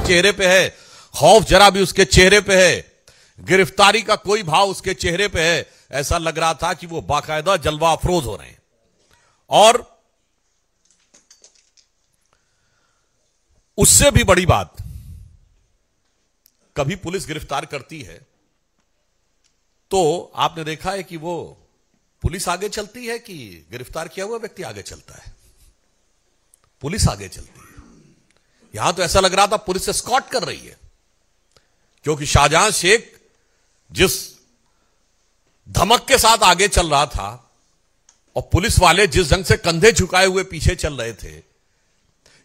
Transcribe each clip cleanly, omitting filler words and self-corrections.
चेहरे पे है, खौफ जरा भी उसके चेहरे पे है, गिरफ्तारी का कोई भाव उसके चेहरे पे है। ऐसा लग रहा था कि वो बाकायदा जलवा अफरोज हो रहे हैं। और उससे भी बड़ी बात, कभी पुलिस गिरफ्तार करती है तो आपने देखा है कि वो पुलिस आगे चलती है कि गिरफ्तार किया हुआ व्यक्ति आगे चलता है? पुलिस आगे चलती है। यहां तो ऐसा लग रहा था पुलिस एस्कॉर्ट कर रही है, क्योंकि शाहजहां शेख जिस धमक के साथ आगे चल रहा था और पुलिस वाले जिस ढंग से कंधे झुकाए हुए पीछे चल रहे थे,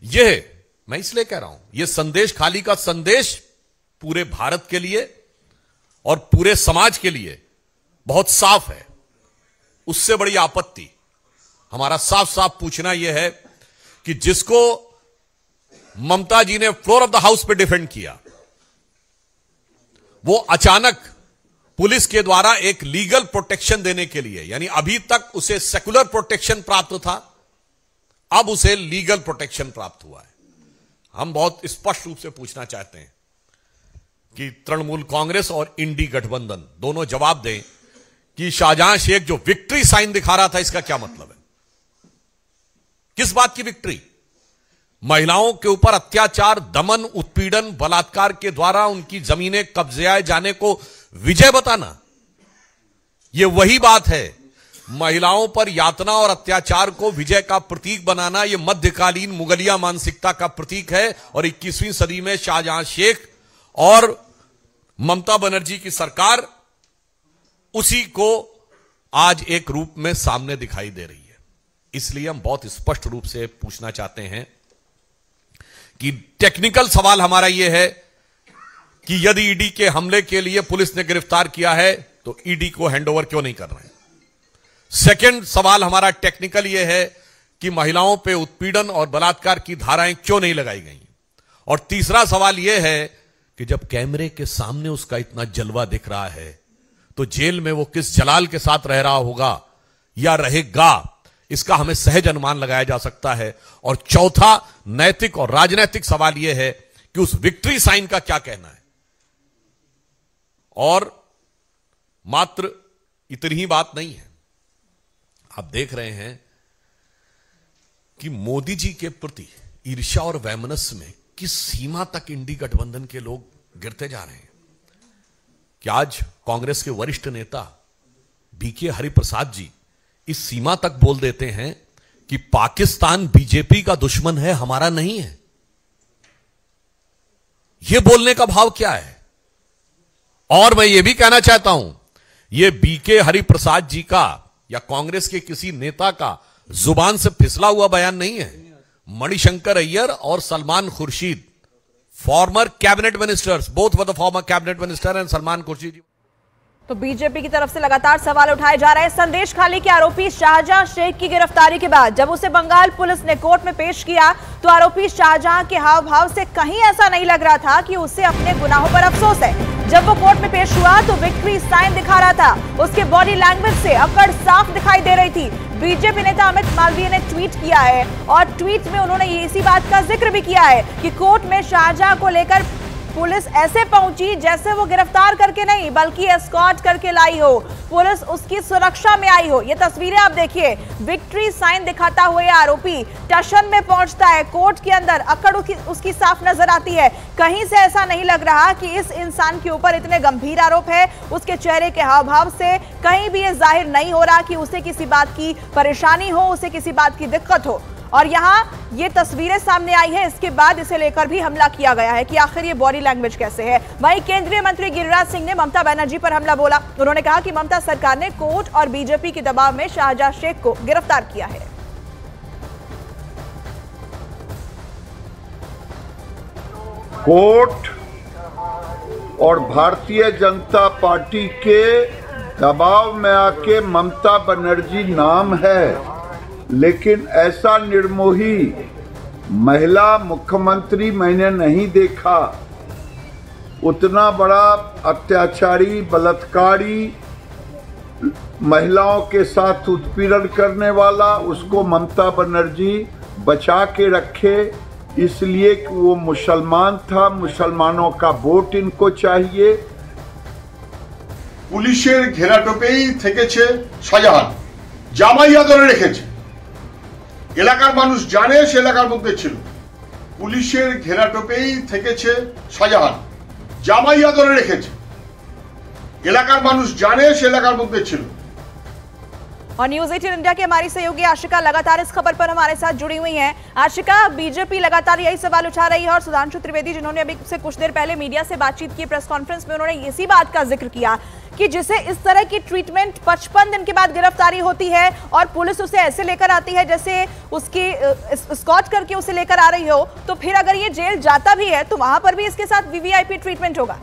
यह मैं इसलिए कह रहा हूं, यह संदेश खाली का संदेश पूरे भारत के लिए और पूरे समाज के लिए बहुत साफ है। उससे बड़ी आपत्ति हमारा साफ साफ पूछना यह है कि जिसको ममता जी ने फ्लोर ऑफ द हाउस पे डिफेंड किया, वो अचानक पुलिस के द्वारा एक लीगल प्रोटेक्शन देने के लिए, यानी अभी तक उसे सेकुलर प्रोटेक्शन प्राप्त था, अब उसे लीगल प्रोटेक्शन प्राप्त हुआ है। हम बहुत स्पष्ट रूप से पूछना चाहते हैं कि तृणमूल कांग्रेस और इंडी गठबंधन दोनों जवाब दें कि शाहजहां शेख जो विक्ट्री साइन दिखा रहा था, इसका क्या मतलब है? किस बात की विक्ट्री? महिलाओं के ऊपर अत्याचार, दमन, उत्पीड़न, बलात्कार के द्वारा उनकी जमीनें कब्जे जाने को विजय बताना, यह वही बात है। महिलाओं पर यातना और अत्याचार को विजय का प्रतीक बनाना, यह मध्यकालीन मुगलिया मानसिकता का प्रतीक है। और 21वीं सदी में शाहजहां शेख और ममता बनर्जी की सरकार उसी को आज एक रूप में सामने दिखाई दे रही है। इसलिए हम बहुत स्पष्ट रूप से पूछना चाहते हैं कि टेक्निकल सवाल हमारा यह है कि यदि ईडी के हमले के लिए पुलिस ने गिरफ्तार किया है तो ईडी को हैंडओवर क्यों नहीं कर रहे हैं? सेकंड सवाल हमारा टेक्निकल यह है कि महिलाओं पे उत्पीड़न और बलात्कार की धाराएं क्यों नहीं लगाई गई? और तीसरा सवाल यह है कि जब कैमरे के सामने उसका इतना जलवा दिख रहा है तो जेल में वो किस जलाल के साथ रह रहा होगा या रहेगा, इसका हमें सहज अनुमान लगाया जा सकता है। और चौथा नैतिक और राजनैतिक सवाल यह है कि उस विक्ट्री साइन का क्या कहना है। और मात्र इतनी ही बात नहीं है, आप देख रहे हैं कि मोदी जी के प्रति ईर्ष्या और वैमनस्य में किस सीमा तक इंडी गठबंधन के लोग गिरते जा रहे हैं कि आज कांग्रेस के वरिष्ठ नेता बीके हरिप्रसाद जी इस सीमा तक बोल देते हैं कि पाकिस्तान बीजेपी का दुश्मन है, हमारा नहीं है। यह बोलने का भाव क्या है? और मैं यह भी कहना चाहता हूं, यह बीके हरिप्रसाद जी का या कांग्रेस के किसी नेता का जुबान से फिसला हुआ बयान नहीं है। मणिशंकर अय्यर और Salman Khurshid, former cabinet ministers, both were the former cabinet minister and Salman Khurshid. तो बीजेपी की तरफ से लगातार सवाल उठाए जा रहे हैं। संदेश खाली के आरोपी शाहजहां शेख की गिरफ्तारी के बाद जब उसे बंगाल पुलिस ने कोर्ट में पेश किया तो आरोपी शाहजहां के हाव भाव से कहीं ऐसा नहीं लग रहा था कि उसे अपने गुनाहों पर अफसोस है। जब वो कोर्ट में पेश हुआ तो विक्ट्री साइन दिखा रहा था। उसके बॉडी लैंग्वेज से अकड़ साफ दिखाई दे रही थी। बीजेपी नेता अमित मालवीय ने ट्वीट किया है और ट्वीट में उन्होंने इसी बात का जिक्र भी किया है कि कोर्ट में शाहजहां को लेकर पुलिस ऐसे पहुंची जैसे वो गिरफ्तार करके नहीं बल्कि एस्कॉर्ट करके लाई हो, पुलिस उसकी सुरक्षा में आई हो। ये तस्वीरें आप देखिए, विक्ट्री साइन दिखाता हुआ आरोपी टशन में पहुंचता है कोर्ट के अंदर, अकड़ उसकी साफ नजर आती है। कहीं से ऐसा नहीं लग रहा कि इस इंसान के ऊपर इतने गंभीर आरोप है। उसके चेहरे के हाव भाव से कहीं भी ये जाहिर नहीं हो रहा कि उसे किसी बात की परेशानी हो, उसे किसी बात की दिक्कत हो। और यहाँ ये तस्वीरें सामने आई है, इसके बाद इसे लेकर भी हमला किया गया है कि आखिर ये बॉडी लैंग्वेज कैसे है। वहीं केंद्रीय मंत्री गिरिराज सिंह ने ममता बनर्जी पर हमला बोला। उन्होंने कहा कि ममता सरकार ने कोर्ट और बीजेपी के दबाव में शाहजहां शेख को गिरफ्तार किया है। कोर्ट और भारतीय जनता पार्टी के दबाव में आके ममता बनर्जी नाम है, लेकिन ऐसा निर्मोही महिला मुख्यमंत्री मैंने नहीं देखा। उतना बड़ा अत्याचारी, बलात्कारी, महिलाओं के साथ उत्पीड़न करने वाला, उसको ममता बनर्जी बचा के रखे, इसलिए कि वो मुसलमान था, मुसलमानों का वोट इनको चाहिए। পুলিশের ঘেরাটোপেই থেকেছে শাহজাহান, জামাইয়া ধরে রেখেছে। এলাকার মানুষ জানে সে এলাকার মধ্যে ছিল। পুলিশের ঘেরাটোপেই থেকেছে শাহজাহান, জামাইয়া ধরে রেখেছে। এলাকার মানুষ জানে সে এলাকার মধ্যে ছিল। और न्यूज 18 इंडिया के हमारी सहयोगी आशिका लगातार इस खबर पर हमारे साथ जुड़ी हुई हैं। आशिका, बीजेपी लगातार यही सवाल उठा रही है और सुधांशु त्रिवेदी जिन्होंने अभी से कुछ देर पहले मीडिया से बातचीत की, प्रेस कॉन्फ्रेंस में उन्होंने इसी बात का जिक्र किया कि जिसे इस तरह की ट्रीटमेंट 55 दिन के बाद गिरफ्तारी होती है और पुलिस उसे ऐसे लेकर आती है जैसे उसकी स्कॉच करके उसे लेकर आ रही हो, तो फिर अगर ये जेल जाता भी है तो वहां पर भी इसके साथ वीवीआईपी ट्रीटमेंट होगा।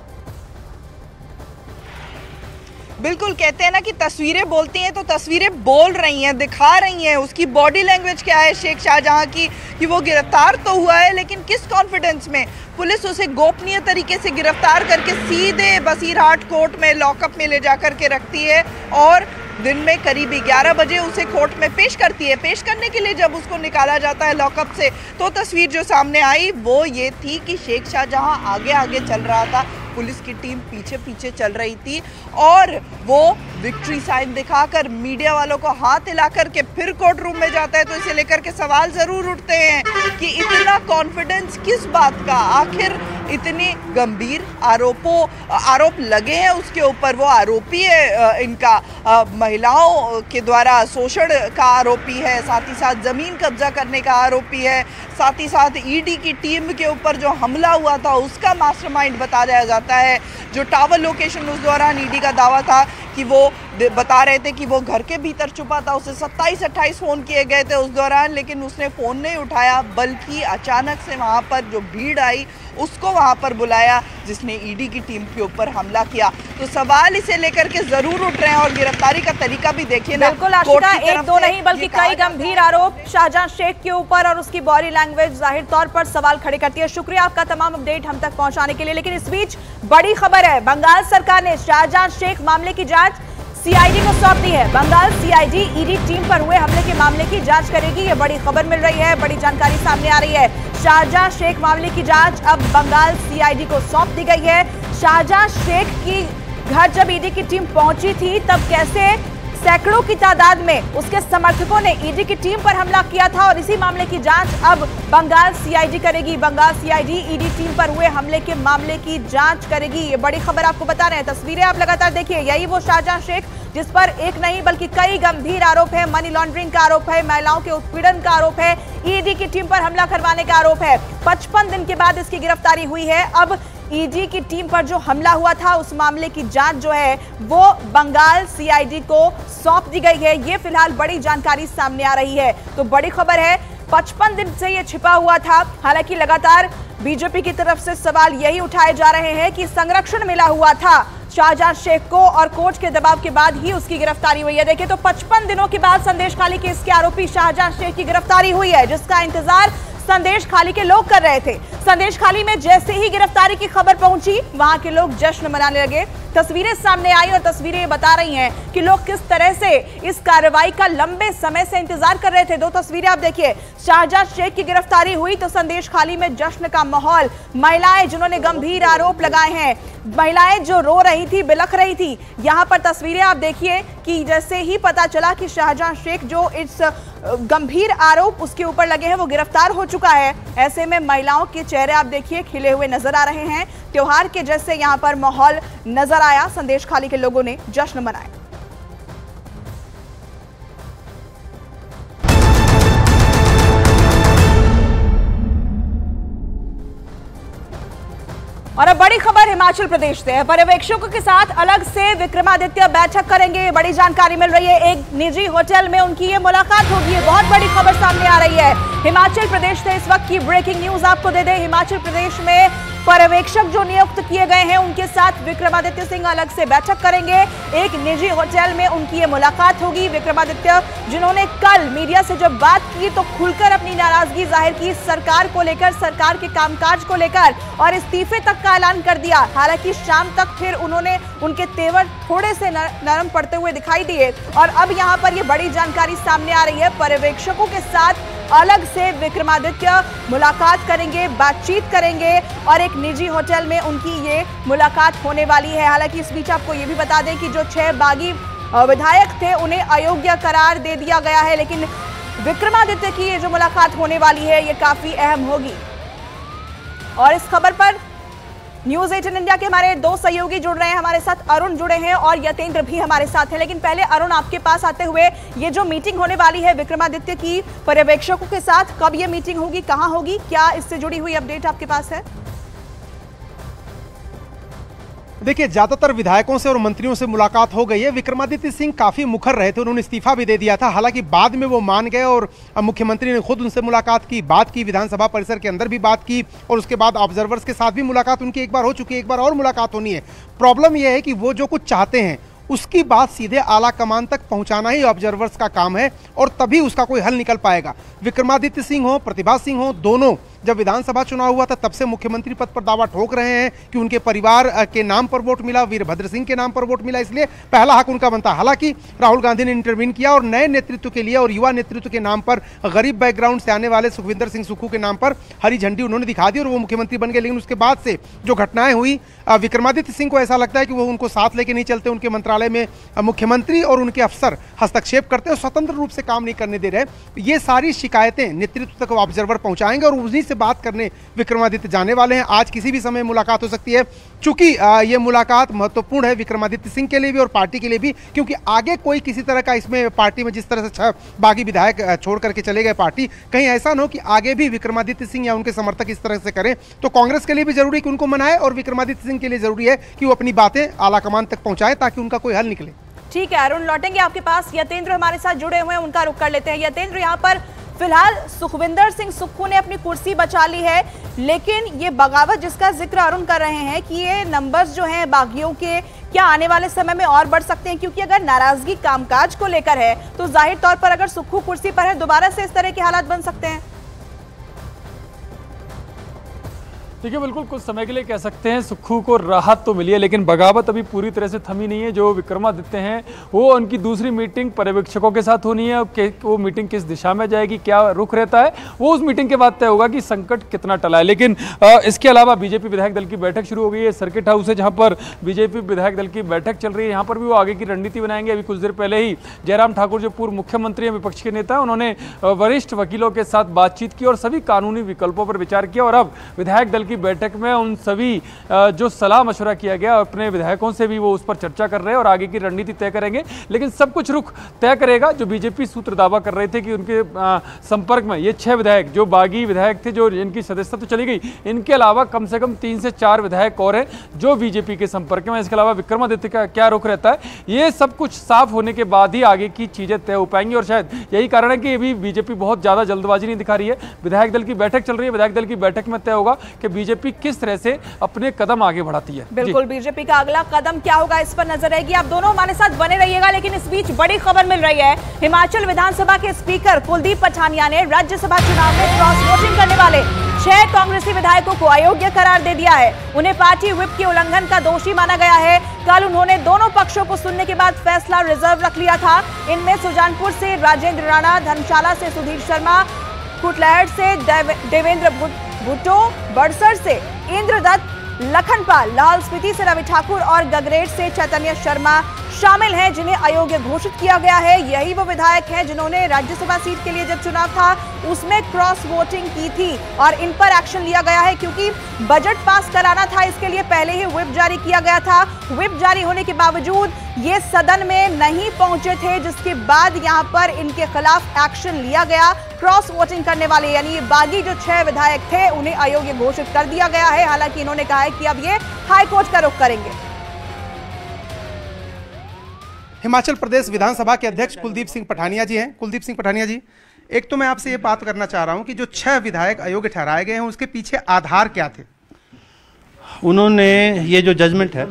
बिल्कुल, कहते हैं ना कि तस्वीरें बोलती हैं, तो तस्वीरें बोल रही हैं, दिखा रही हैं। उसकी बॉडी लैंग्वेज क्या है शेख शाहजहां की कि वो गिरफ्तार तो हुआ है, लेकिन किस कॉन्फिडेंस में। पुलिस उसे गोपनीय तरीके से गिरफ्तार करके सीधे बसीरहाट कोर्ट में लॉकअप में ले जाकर के रखती है और दिन में करीब 11 बजे उसे कोर्ट में पेश करती है। पेश करने के लिए जब उसको निकाला जाता है लॉकअप से, तो तस्वीर जो सामने आई वो ये थी कि शेख शाहजहां आगे आगे चल रहा था, पुलिस की टीम पीछे पीछे चल रही थी और वो विक्ट्री साइन दिखाकर मीडिया वालों को हाथ हिला करके फिर कोर्ट रूम में जाता है। तो इसे लेकर के सवाल जरूर उठते हैं कि इतना कॉन्फिडेंस किस बात का, आखिर इतने गंभीर आरोप लगे हैं उसके ऊपर। वो आरोपी है, इनका महिलाओं के द्वारा शोषण का आरोपी है, साथ ही साथ जमीन कब्जा करने का आरोपी है, साथ ही साथ ईडी की टीम के ऊपर जो हमला हुआ था उसका मास्टरमाइंड बताया जाता है। जो टावर लोकेशन उस दौरान ईडी का दावा था कि वो बता रहे थे कि वो घर के भीतर छुपा था, उसे 27-28 फ़ोन किए गए थे उस दौरान, लेकिन उसने फ़ोन नहीं उठाया, बल्कि अचानक से वहाँ पर जो भीड़ आई उसको वहाँ पर बुलाया जिसने ईडी की टीम के ऊपर हमला किया। तो सवाल इसे लेकर के जरूर उठ रहे हैं और गिरफ्तारी का तरीका भी देखिए ना। बिल्कुल आशिका, एक दो नहीं बल्कि कई गंभीर आरोप शाहजहां शेख के ऊपर और उसकी बॉडी लैंग्वेज जाहिर तौर पर सवाल खड़े करती है। शुक्रिया आपका तमाम अपडेट हम तक पहुंचाने के लिए। लेकिन इस बीच बड़ी खबर है, बंगाल सरकार ने शाहजहां शेख मामले की जांच सीआईडी को सौंप दी है। बंगाल सीआईडी ईडी टीम पर हुए हमले के मामले की जांच करेगी, ये बड़ी खबर मिल रही है, बड़ी जानकारी सामने आ रही है। शाहजहां शेख मामले की जांच अब बंगाल सीआईडी को सौंप दी गई है। शाहजहां शेख की घर जब ईडी की टीम पहुंची थी तब कैसे सैकड़ों की तादाद में उसके समर्थकों ने ईडी की टीम पर हमला किया था और इसी मामले की जांच अब बंगाल सीआईडी करेगी। बंगाल सीआईडी ईडी टीम पर हुए हमले के मामले की जांच करेगी, ये बड़ी खबर आपको बता रहे हैं। तस्वीरें आप लगातार देखिए, यही वो शाहजहां शेख जिस पर एक नहीं बल्कि कई गंभीर आरोप है, मनी लॉन्ड्रिंग का आरोप है, महिलाओं के उत्पीड़न का आरोप है, ईडी की टीम पर हमला करवाने का आरोप है। 55 दिन के बाद इसकी गिरफ्तारी हुई है। अब ईडी की टीम पर जो हमला हुआ था उस मामले की जांच जो है वो बंगाल सीआईडी को सौंप दी गई है। ये फिलहाल बड़ी जानकारी सामने आ रही है। तो बड़ी खबर है, 55 दिन से ये छिपा हुआ था। हालांकि लगातार बीजेपी की तरफ से सवाल यही उठाए जा रहे हैं कि संरक्षण मिला हुआ था शाहजहां शेख को और कोर्ट के दबाव के बाद ही उसकी गिरफ्तारी हुई है। देखिए तो 55 दिनों के बाद संदेशखाली केस के आरोपी शाहजहां शेख की गिरफ्तारी हुई है, जिसका इंतजार संदेशखाली के लोग कर रहे थे। संदेशखाली में जैसे ही गिरफ्तारी की खबर पहुंची वहां के लोग जश्न मनाने लगे। तस्वीरें सामने आई और तस्वीरें बता रही हैं कि लोग किस तरह से इस कार्रवाई का लंबे समय से इंतजार कर रहे थे। दो तस्वीरें आप देखिए, शाहजहां शेख की गिरफ्तारी हुई तो संदेशखाली में जश्न का माहौल, महिलाएं जिन्होंने गंभीर आरोप लगाए हैं, महिलाएं जो रो रही थी, बिलख रही थी। यहां पर तस्वीरें आप देखिए कि जैसे ही पता चला कि शाहजहां शेख जो इस गंभीर आरोप उसके ऊपर लगे हैं वो गिरफ्तार हो चुका है, ऐसे में महिलाओं के चेहरे आप देखिए खिले हुए नजर आ रहे हैं। त्योहार के जैसे यहां पर माहौल नजर आया, संदेशखाली के लोगों ने जश्न मनाया। और अब बड़ी खबर हिमाचल प्रदेश से है। पर्यवेक्षकों के साथ अलग से विक्रमादित्य बैठक करेंगे, बड़ी जानकारी मिल रही है। एक निजी होटल में उनकी ये मुलाकात होगी, बहुत बड़ी खबर सामने आ रही है। हिमाचल प्रदेश से इस वक्त की ब्रेकिंग न्यूज आपको दे दें। हिमाचल प्रदेश में पर्यवेक्षक जो नियुक्त किए गए हैं उनके साथ विक्रमादित्य सिंह अलग से बैठक करेंगे। एक निजी होटल में उनकी ये मुलाकात होगी। विक्रमादित्य जिन्होंने कल मीडिया से जब बात की तो खुलकर अपनी नाराजगी जाहिर की सरकार को लेकर, सरकार के कामकाज को लेकर, और इस्तीफे तक का ऐलान कर दिया। हालांकि शाम तक फिर उन्होंने उनके तेवर थोड़े से नरम पड़ते हुए दिखाई दिए और अब यहां पर ये बड़ी जानकारी सामने आ रही है। पर्यवेक्षकों के साथ अलग से विक्रमादित्य मुलाकात करेंगे, बातचीत करेंगे और एक निजी होटल में उनकी ये मुलाकात होने वाली है। हालांकि इस बीच आपको ये भी बता दें कि जो 6 बागी विधायक थे उन्हें अयोग्य करार दे दिया गया है, लेकिन विक्रमादित्य की ये जो मुलाकात होने वाली है ये काफी अहम होगी। और इस खबर पर न्यूज 18 इंडिया के हमारे 2 सहयोगी जुड़ रहे हैं, हमारे साथ अरुण जुड़े हैं और यतेंद्र भी हमारे साथ हैं। लेकिन पहले अरुण, आपके पास आते हुए, ये जो मीटिंग होने वाली है विक्रमादित्य की पर्यवेक्षकों के साथ, कब ये मीटिंग होगी, कहां होगी, क्या इससे जुड़ी हुई अपडेट आपके पास है? देखिए, ज्यादातर विधायकों से और मंत्रियों से मुलाकात हो गई है। विक्रमादित्य सिंह काफी मुखर रहे थे, उन्होंने इस्तीफा भी दे दिया था। हालांकि बाद में वो मान गए और मुख्यमंत्री ने खुद उनसे मुलाकात की, बात की, विधानसभा परिसर के अंदर भी बात की और उसके बाद ऑब्जर्वर्स के साथ भी मुलाकात उनकी एक बार हो चुकी है, एक बार और मुलाकात होनी है। प्रॉब्लम यह है कि वो जो कुछ चाहते हैं उसकी बात सीधे आला कमान तक पहुंचाना ही ऑब्जर्वर्स का काम है और तभी उसका कोई हल निकल पाएगा। विक्रमादित्य सिंह हो, प्रतिभा सिंह हो, दोनों जब विधानसभा चुनाव हुआ था तब से मुख्यमंत्री पद पर दावा ठोक रहे हैं कि उनके परिवार के नाम पर वोट मिला, वीरभद्र सिंह के नाम पर वोट मिला, इसलिए पहला हक उनका बनता। हालांकि राहुल गांधी ने इंटरवीन किया और नए नेतृत्व के लिए और युवा नेतृत्व के नाम पर गरीब बैकग्राउंड से आने वाले सुखविंदर सिंह सुक्खू के नाम पर हरी झंडी उन्होंने दिखा दी और वो मुख्यमंत्री बन गए। लेकिन उसके बाद से जो घटनाएं हुई, विक्रमादित्य सिंह को ऐसा लगता है कि वो उनको साथ लेके नहीं चलते, उनके मंत्रालय में मुख्यमंत्री और उनके अफसर हस्तक्षेप करते हैं, स्वतंत्र रूप से काम नहीं करने दे रहे। ये सारी शिकायतें नेतृत्व तक ऑब्जर्वर पहुंचाएंगे और उन्हीं से बात करने विक्रमादित्य जाने वाले हैं। आज किसी भी समय मुलाकात हो सकती है। चूंकि ये मुलाकात महत्वपूर्ण है विक्रमादित्य सिंह के लिए भी और पार्टी के लिए भी, क्योंकि आगे कोई किसी तरह का इसमें पार्टी में जिस तरह से 6 बागी विधायक छोड़ करके चले गए पार्टी, कहीं ऐसा न हो कि आगे भी विक्रमादित्य सिंह या उनके समर्थक इस तरह से करें। तो कांग्रेस के लिए भी जरूरी है कि उनको मनाए और विक्रमादित्य सिंह के लिए जरूरी है कि वो अपनी बातें आला कमान तक पहुंचाए ताकि उनका कोई हल निकले। ठीक है अरुण, लौटेंगे आपके पास। यतेंद्र हमारे साथ जुड़े हुए हैं, उनका रुख कर लेते हैं। यतेंद्र, यहाँ पर फिलहाल सुखविंदर सिंह सुक्खू ने अपनी कुर्सी बचा ली है, लेकिन ये बगावत जिसका जिक्र अरुण कर रहे हैं कि ये नंबर्स जो हैं बागियों के, क्या आने वाले समय में और बढ़ सकते हैं? क्योंकि अगर नाराजगी कामकाज को लेकर है तो जाहिर तौर पर अगर सुक्खू कुर्सी पर है, दोबारा से इस तरह के हालात बन सकते हैं। देखिए, बिल्कुल कुछ समय के लिए कह सकते हैं सुक्खू को राहत तो मिली है, लेकिन बगावत अभी पूरी तरह से थमी नहीं है। जो विक्रमादित्य हैं वो उनकी दूसरी मीटिंग पर्यवेक्षकों के साथ होनी है। वो मीटिंग किस दिशा में जाएगी, क्या रुख रहता है, वो उस मीटिंग के बाद तय होगा कि संकट कितना टला है। लेकिन इसके अलावा बीजेपी विधायक दल की बैठक शुरू हो गई है। सर्किट हाउस है जहाँ पर बीजेपी विधायक दल की बैठक चल रही है, यहाँ पर भी वो आगे की रणनीति बनाएंगे। अभी कुछ देर पहले ही जयराम ठाकुर जो पूर्व मुख्यमंत्री हैं, विपक्ष के नेता, उन्होंने वरिष्ठ वकीलों के साथ बातचीत की और सभी कानूनी विकल्पों पर विचार किया और अब विधायक दल की बैठक में उन सभी जो सलाह मशवरा किया गया अपने विधायकों से भी वो उस पर चर्चा कर रहे हैं और आगे की रणनीति तय करेंगे। लेकिन सब कुछ रुख तय करेगा। जो बीजेपी सूत्र दावा कर रहे थे कि उनके संपर्क में ये 6 विधायक जो बागी विधायक थे, जो इनकी सदस्यता तो चली गई, इनके अलावा कम से कम 3 से 4 विधायक और हैं जो बीजेपी के संपर्क में। इसके अलावा विक्रमादित्य का क्या रुख रहता है, ये सब कुछ साफ होने के बाद ही आगे की चीजें तय हो पाएंगी। और शायद यही कारण है कि अभी बीजेपी बहुत ज्यादा जल्दबाजी नहीं दिखा रही है। विधायक दल की बैठक चल रही है, विधायक दल की बैठक में तय होगा कि बीजेपी किस तरह से अपने कदम आगे बढ़ाती है। बिल्कुल, बीजेपी का अगला कदम क्या होगा इस पर नजर रहेगी। आप दोनों हमारे साथ बने रहिएगा। लेकिन इस बीच बड़ी खबर मिल रही है। हिमाचल विधानसभा के स्पीकर कुलदीप पठानिया ने राज्यसभा चुनाव में क्रॉस वोटिंग करने वाले 6 कांग्रेसी विधायकों को अयोग्य करार दे दिया है। उन्हें पार्टी व्हिप के उल्लंघन का दोषी माना गया है। कल उन्होंने दोनों पक्षों को सुनने के बाद फैसला रिजर्व रख लिया था। इनमें सुजानपुर से राजेंद्र राणा, धर्मशाला से सुधीर शर्मा, कुटलैहड़ से देवेंद्र भुट्टो, बड़सर से इंद्रदत्त, लखनपाल, लाहौल स्पीति से रवि ठाकुर और गगरेट से चैतन्य शर्मा शामिल हैं, जिन्हें अयोग्य घोषित किया गया है। यही वो विधायक हैं जिन्होंने राज्यसभा सीट के लिए जब चुनाव था उसमें क्रॉस वोटिंग की थी और इन पर एक्शन लिया गया है क्योंकि बजट पास कराना था। इसके लिए पहले ही व्हिप जारी किया गया था। व्हिप जारी होने के बावजूद ये सदन में नहीं पहुंचे थे, जिसके बाद यहां पर इनके खिलाफ एक्शन लिया गया। क्रॉस वोटिंग करने वाले यानी ये बागी जो 6 विधायक थे उन्हें अयोग्य घोषित कर दिया गया है। हालांकि इन्होंने कहा है कि अब ये हाईकोर्ट का रुख करेंगे। हिमाचल प्रदेश विधानसभा के अध्यक्ष कुलदीप सिंह पठानिया जी हैं। कुलदीप सिंह पठानिया जी, एक तो मैं आपसे ये बात करना चाह रहा हूं कि जो 6 विधायक अयोग्य ठहराए गए हैं उसके पीछे आधार क्या थे? उन्होंने ये जो जजमेंट है,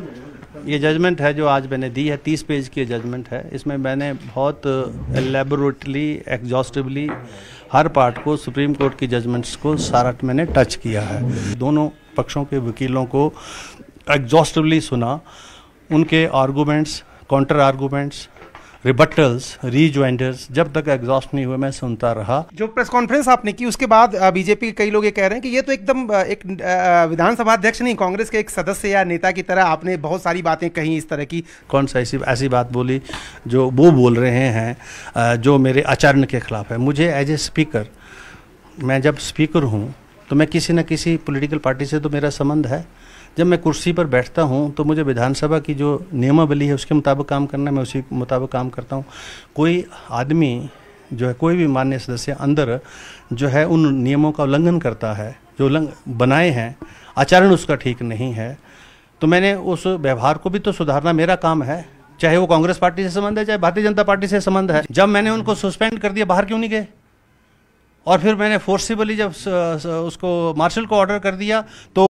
ये जजमेंट है जो आज मैंने दी है, 30 पेज की जजमेंट है। इसमें मैंने बहुत एलेबोरेटली, एग्जॉस्टिवली हर पार्ट को, सुप्रीम कोर्ट की जजमेंट्स को सारा मैंने टच किया है। दोनों पक्षों के वकीलों को एग्जॉस्टिवली सुना, उनके आर्गूमेंट्स, काउंटर आर्गूमेंट्स, रिबटल्स, रीज्वाइंडर्स, जब तक एग्जॉस्ट नहीं हुए मैं सुनता रहा। जो प्रेस कॉन्फ्रेंस आपने की उसके बाद बीजेपी के कई लोग ये कह रहे हैं कि ये तो एकदम एक विधानसभा अध्यक्ष नहीं, कांग्रेस के एक सदस्य या नेता की तरह आपने बहुत सारी बातें कही इस तरह की। कौन सा ऐसी बात बोली जो वो बोल रहे हैं जो मेरे आचरण के खिलाफ है? मुझे एज ए स्पीकर, मैं जब स्पीकर हूँ तो मैं किसी न किसी पॉलिटिकल पार्टी से तो मेरा संबंध है। जब मैं कुर्सी पर बैठता हूं तो मुझे विधानसभा की जो नियमावली है उसके मुताबिक काम करना है, मैं उसी मुताबिक काम करता हूं। कोई आदमी जो है, कोई भी माननीय सदस्य अंदर जो है उन नियमों का उल्लंघन करता है जो बनाए हैं, आचरण उसका ठीक नहीं है, तो मैंने उस व्यवहार को भी तो सुधारना मेरा काम है। चाहे वो कांग्रेस पार्टी से संबंध है, चाहे भारतीय जनता पार्टी से संबंध है। जब मैंने उनको सस्पेंड कर दिया, बाहर क्यों नहीं गए? और फिर मैंने फोर्सिबली जब उसको मार्शल को ऑर्डर कर दिया तो